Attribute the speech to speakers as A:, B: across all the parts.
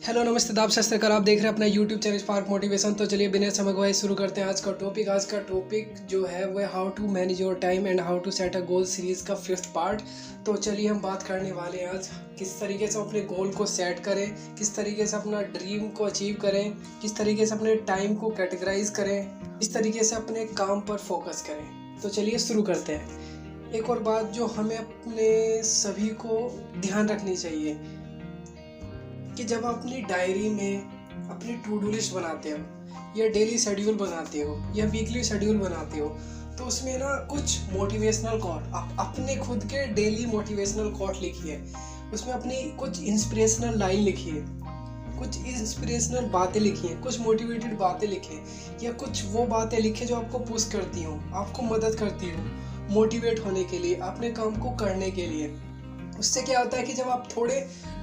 A: Hello नमस्ते दाब सत आप देख रहे हैं अपना यूट्यूब चैनल स्पार्क मोटिवेशन। तो चलिए बिना समय गवाए शुरू करते हैं आज का टॉपिक जो है वो how to manage your time and how to set a goal series का 5th पार्ट। तो चलिए हम बात करने वाले हैं आज किस तरीके से अपने गोल को सेट करें, किस तरीके से अपना ड्रीम को अचीव करें, किस तरीके से अपने टाइम को कैटेगराइज करें, किस तरीके से अपने काम पर फोकस करें। तो चलिए शुरू करते हैं। एक और बात जो हमें अपने सभी को ध्यान रखनी चाहिए कि जब अपनी डायरी में अपनी टू डू लिस्ट बनाते हो या डेली शेड्यूल बनाते हो या वीकली शेड्यूल बनाते हो तो उसमें ना कुछ मोटिवेशनल कोट आप अपने खुद के डेली मोटिवेशनल कोट लिखिए। उसमें अपनी कुछ इंस्पिरेशनल लाइन लिखिए, कुछ इंस्पिरेशनल बातें लिखिए, कुछ मोटिवेटेड बातें लिखें या कुछ वो बातें लिखें जो आपको पुश करती हो, आपको मदद करती हो मोटिवेट होने के लिए, अपने काम को करने के लिए। उससे क्या होता है कि जब आप थोड़े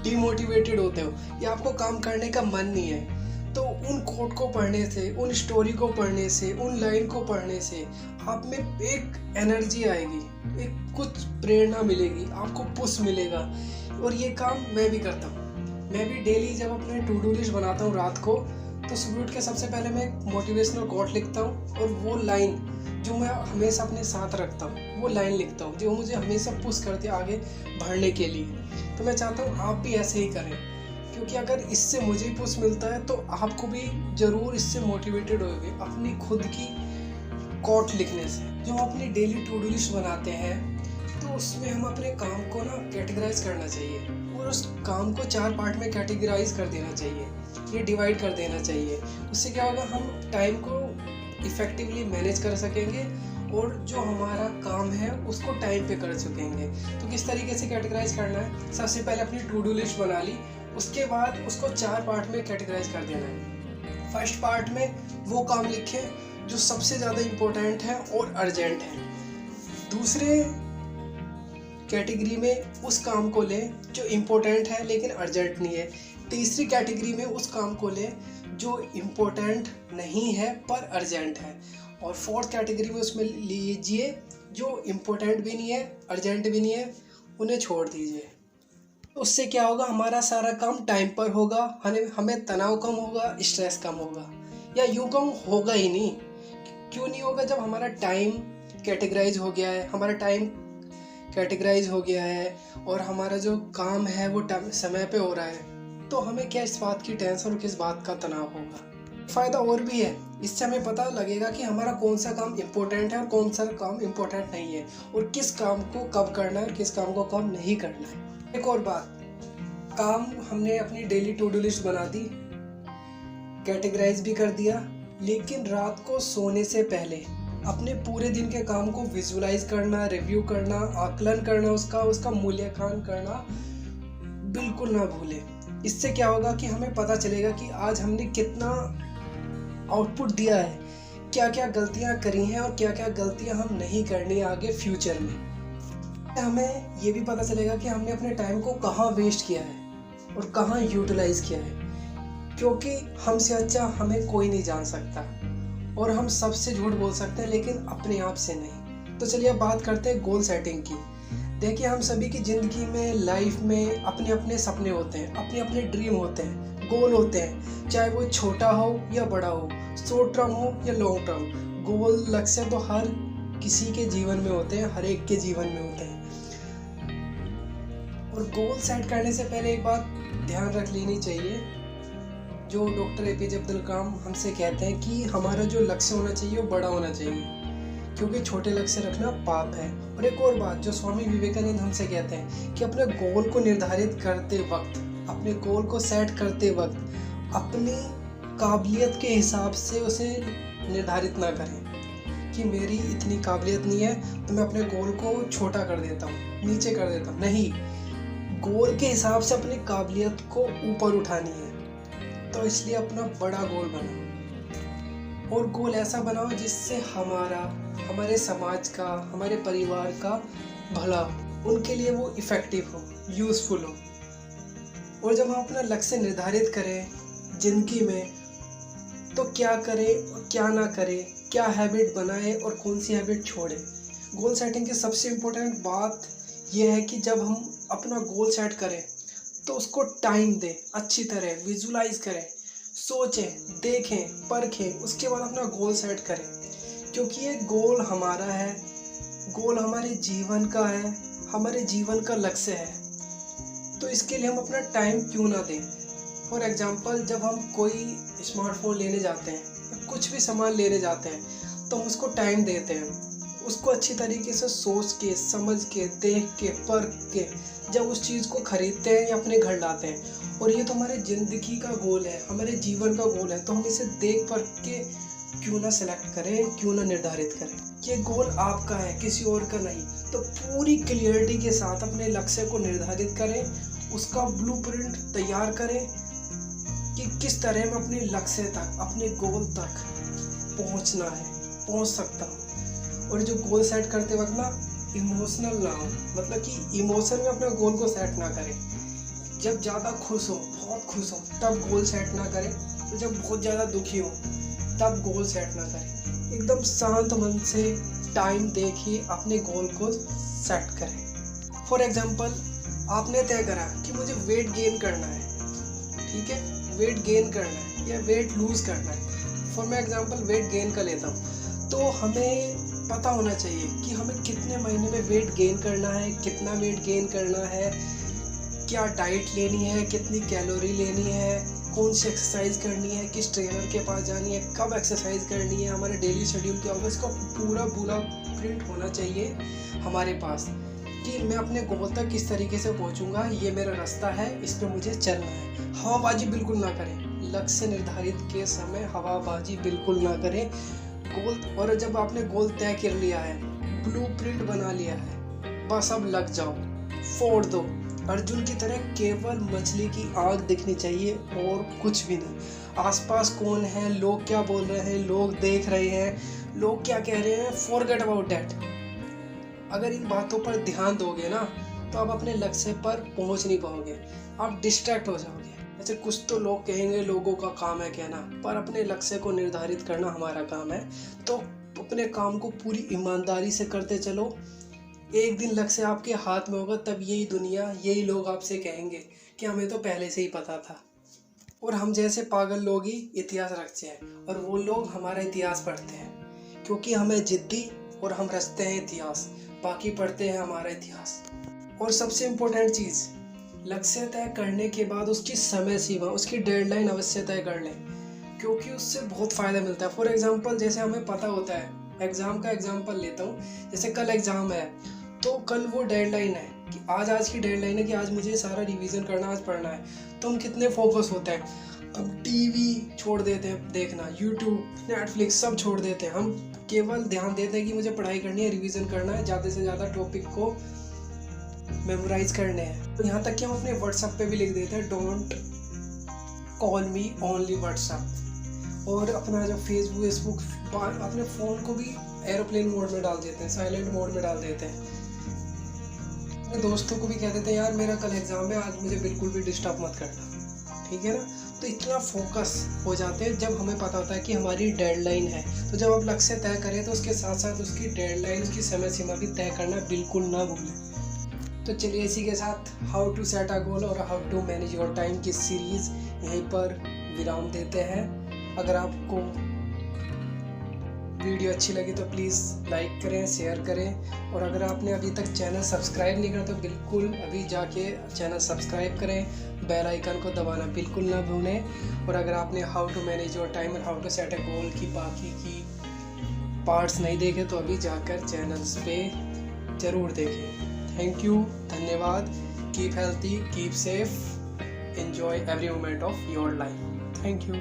A: डिमोटिवेटेड होते हो या आपको काम करने का मन नहीं है तो उन कोट को पढ़ने से, उन स्टोरी को पढ़ने से, उन लाइन को पढ़ने से आप में एक एनर्जी आएगी, एक कुछ प्रेरणा मिलेगी, आपको पुश मिलेगा। और ये काम मैं भी करता हूँ। मैं भी डेली जब अपने टू डू लिस्ट बनाता हूँ रात को तो सुबह उठ के सबसे पहले मैं एक मोटिवेशनल कोट लिखता हूँ और वो लाइन जो मैं हमेशा अपने साथ रखता हूँ वो लाइन लिखता हूँ जो मुझे हमेशा पुश करती है आगे बढ़ने के लिए। तो मैं चाहता हूँ आप भी ऐसे ही करें, क्योंकि अगर इससे मुझे ही पुश मिलता है तो आपको भी ज़रूर इससे मोटिवेटेड होगे अपनी खुद की कोट लिखने से। जो हम अपनी डेली टू डू लिस्ट बनाते हैं तो उसमें हम अपने काम को ना कैटेगराइज करना चाहिए और उस काम को 4 पार्ट में कैटेगराइज कर देना चाहिए, ये डिवाइड कर देना चाहिए। उससे क्या होगा, हम टाइम को इफ़ेक्टिवली मैनेज कर सकेंगे और जो हमारा काम है उसको टाइम पे कर सकेंगे। तो किस तरीके से कैटेगराइज करना है, सबसे पहले अपनी टू डू लिस्ट बना ली, उसके बाद उसको 4 पार्ट में कैटेगराइज कर देना है। फर्स्ट पार्ट में वो काम लिखें जो सबसे ज़्यादा इम्पोर्टेंट है और अर्जेंट है। दूसरे कैटेगरी में उस काम को लें जो इम्पोर्टेंट है लेकिन अर्जेंट नहीं है। तीसरी कैटेगरी में उस काम को लें जो इम्पोर्टेंट नहीं है पर अर्जेंट है। और फोर्थ कैटेगरी में उसमें लीजिए जो इम्पोर्टेंट भी नहीं है, अर्जेंट भी नहीं है, उन्हें छोड़ दीजिए। उससे क्या होगा, हमारा सारा काम टाइम पर होगा, हमें तनाव कम होगा, स्ट्रेस कम होगा, या यूँ कम होगा ही नहीं। क्यों नहीं होगा, जब हमारा टाइम कैटेगराइज हो गया है, हमारा टाइम कैटेगराइज हो गया है और हमारा जो काम है वो समय पे हो रहा है तो हमें क्या इस बात की टेंशन और किस बात का तनाव होगा। फ़ायदा और भी है, इससे हमें पता लगेगा कि हमारा कौन सा काम इम्पोर्टेंट है और कौन सा काम इम्पोर्टेंट नहीं है और किस काम को कब करना है और किस काम को कब नहीं करना है। एक और बात, काम हमने अपनी डेली टू डू लिस्ट बना दी, कैटेगराइज भी कर दिया, लेकिन रात को सोने से पहले अपने पूरे दिन के काम को विजुलाइज करना, रिव्यू करना, आकलन करना, उसका मूल्यांकन करना बिल्कुल ना भूलें। इससे क्या होगा कि हमें पता चलेगा कि आज हमने कितना आउटपुट दिया है, क्या क्या गलतियां करी हैं और क्या क्या गलतियां हम नहीं करनी आगे फ्यूचर में। हमें ये भी पता चलेगा कि हमने अपने टाइम को कहाँ वेस्ट किया है और कहाँ यूटिलाइज किया है, क्योंकि हमसे अच्छा हमें कोई नहीं जान सकता और हम सबसे झूठ बोल सकते हैं लेकिन अपने आप से नहीं। तो चलिए अब बात करते हैं गोल सेटिंग की। देखिए, हम सभी की ज़िंदगी में, लाइफ में अपने अपने सपने होते हैं, अपने अपने ड्रीम होते हैं, गोल होते हैं, चाहे वो छोटा हो या बड़ा हो, शॉर्ट टर्म हो या लॉन्ग टर्म। गोल लक्ष्य तो हर किसी के जीवन में होते हैं, हर एक के जीवन में होते हैं। और गोल सेट करने से पहले एक बात ध्यान रख लेनी चाहिए जो डॉक्टर APJ अब्दुल कलाम हमसे कहते हैं कि हमारा जो लक्ष्य होना चाहिए वो बड़ा होना चाहिए, क्योंकि छोटे लक्ष्य रखना पाप है। और एक और बात जो स्वामी विवेकानंद हमसे कहते हैं कि अपने गोल को निर्धारित करते वक्त, अपने गोल को सेट करते वक्त अपनी काबिलियत के हिसाब से उसे निर्धारित ना करें कि मेरी इतनी काबिलियत नहीं है तो मैं अपने गोल को छोटा कर देता हूँ, नीचे कर देता हूँ। नहीं, गोल के हिसाब से अपनी काबिलियत को ऊपर उठानी है। तो इसलिए अपना बड़ा गोल बनाओ और गोल ऐसा बनाओ जिससे हमारे समाज का, हमारे परिवार का भला हो, उनके लिए वो इफ़ेक्टिव हो, यूज़फुल हो। और जब हम अपना लक्ष्य निर्धारित करें ज़िंदगी में तो क्या करें और क्या ना करें, क्या हैबिट बनाएं और कौन सी हैबिट छोड़ें। गोल सेटिंग की सबसे इम्पोर्टेंट बात यह है कि जब हम अपना गोल सेट करें तो उसको टाइम दें, अच्छी तरह विजुलाइज करें, सोचें, देखें, परखें, उसके बाद अपना गोल सेट करें। क्योंकि ये गोल हमारा है, गोल हमारे जीवन का है, हमारे जीवन का लक्ष्य है। तो इसके लिए हम अपना टाइम क्यों ना दें। फॉर एग्जांपल, जब हम कोई स्मार्टफोन लेने जाते हैं या कुछ भी सामान लेने जाते हैं तो हम उसको टाइम देते हैं, उसको अच्छी तरीके से सोच के, समझ के, देख के, परख के जब उस चीज़ को खरीदते हैं या अपने घर लाते हैं। और ये तो हमारे ज़िंदगी का गोल है, हमारे जीवन का गोल है, तो हम इसे देख परख के क्यों ना सेलेक्ट करें, क्यों ना निर्धारित करें। ये गोल आपका है, किसी और का नहीं। तो पूरी क्लियरिटी के साथ अपने लक्ष्य को निर्धारित करें, उसका ब्लूप्रिंट तैयार करें कि किस तरह मैं अपने लक्ष्य तक, अपने गोल तक पहुंचना है, पहुंच सकता हूं। और जो गोल सेट करते वक्त ना इमोशनल ना हो, मतलब कि इमोशन में अपने गोल को सेट ना करें। जब ज़्यादा खुश हो, बहुत खुश हो, तब गोल सेट ना करें। तो जब बहुत ज़्यादा दुखी हो तब गोल सेट ना करें। एकदम शांत मन से टाइम देखिए, अपने गोल को सेट करें। फॉर एग्जांपल, आपने तय करा कि मुझे वेट गेन करना है, ठीक है, वेट गेन करना है या वेट लूज़ करना है। फॉर मैं एग्जांपल वेट गेन कर लेता हूँ, तो हमें पता होना चाहिए कि हमें कितने महीने में वेट गेन करना है, कितना वेट गेन करना है, क्या डाइट लेनी है, कितनी कैलोरी लेनी है, कौन सी एक्सरसाइज करनी है, किस ट्रेनर के पास जानी है, कब एक्सरसाइज करनी है, हमारे डेली शेड्यूल क्या होगा। इसका पूरा प्रिंट होना चाहिए हमारे पास कि मैं अपने गोल तक किस तरीके से पहुंचूंगा, ये मेरा रास्ता है, इस पे मुझे चलना है। हवाबाजी बिल्कुल ना करें, लक्ष्य निर्धारित के समय हवाबाजी बिल्कुल ना करें। गोल, और जब आपने गोल तय कर लिया है, ब्लूप्रिंट बना लिया है, बस अब लग जाओ, फोड़ दो। अर्जुन की तरह केवल मछली की आग दिखनी चाहिए और कुछ भी नहीं। आसपास कौन है, लोग क्या बोल रहे हैं, लोग देख रहे हैं, लोग क्या कह रहे हैं, फॉरगेट अबाउट दैट। अगर इन बातों पर ध्यान दोगे ना तो आप अपने लक्ष्य पर पहुंच नहीं पाओगे, आप डिस्ट्रैक्ट हो जाओगे। ऐसे कुछ तो लोग कहेंगे, लोगों का काम है कहना, पर अपने लक्ष्य को निर्धारित करना हमारा काम है। तो अपने काम को पूरी ईमानदारी से करते चलो। एक दिन लक्ष्य आपके हाथ में होगा, तब यही दुनिया, यही लोग आपसे कहेंगे कि हमें तो पहले से ही पता था। और हम जैसे पागल लोग ही इतिहास रखते हैं और वो लोग हमारा इतिहास पढ़ते हैं, क्योंकि हमें जिद्दी और हम रचते हैं इतिहास, बाकी पढ़ते हैं हमारा इतिहास। और सबसे इम्पोर्टेंट चीज़, लक्ष्य तय करने के बाद उसकी समय सीमा, उसकी डेडलाइन अवश्य तय कर लें, क्योंकि उससे बहुत फ़ायदा मिलता है। फॉर एग्जांपल, जैसे हमें पता होता है, एग्ज़ाम का एग्जांपल लेता हूँ, जैसे कल एग्ज़ाम है तो कल वो डेडलाइन है कि आज की डेडलाइन है कि आज मुझे सारा रिवीजन करना, आज पढ़ना है। तो हम कितने फोकस होते हैं, अब टीवी छोड़ देते हैं देखना, यूट्यूब, नेटफ्लिक्स सब छोड़ देते हैं। हम केवल ध्यान देते हैं कि मुझे पढ़ाई करनी है, रिवीजन करना है, ज़्यादा से ज़्यादा टॉपिक को मेमोराइज करने हैं। तो यहाँ तक कि हम अपने व्हाट्सएप पे भी लिख देते हैं, don't call me, only WhatsApp. और अपना जो फेसबुक अपने फ़ोन को भी एरोप्लेन मोड में डाल देते हैं, साइलेंट मोड में डाल देते हैं। अपने दोस्तों को भी कह देते हैं, यार मेरा कल एग्ज़ाम है, आज मुझे बिल्कुल भी डिस्टर्ब मत करना, ठीक है ना। तो इतना फोकस हो जाते हैं जब हमें पता होता है कि हमारी डेडलाइन है। तो जब आप लक्ष्य तय करें तो उसके साथ साथ उसकी डेडलाइन, उसकी समय सीमा भी तय करना बिल्कुल ना भूलें। तो चलिए इसी के साथ how to set a goal और how to manage your time की सीरीज़ यहीं पर विराम देते हैं। अगर आपको वीडियो अच्छी लगी तो प्लीज़ लाइक करें, शेयर करें, और अगर आपने अभी तक चैनल सब्सक्राइब नहीं करा तो बिल्कुल अभी जाके चैनल सब्सक्राइब करें, बेल आइकन को दबाना बिल्कुल ना भूलें। और अगर आपने how to manage your time और how to set a goal की बाकी की पार्ट्स नहीं देखे तो अभी जाकर चैनल्स पे ज़रूर देखें। थैंक यू, धन्यवाद। Keep healthy, keep safe, enjoy every moment of your life. Thank you.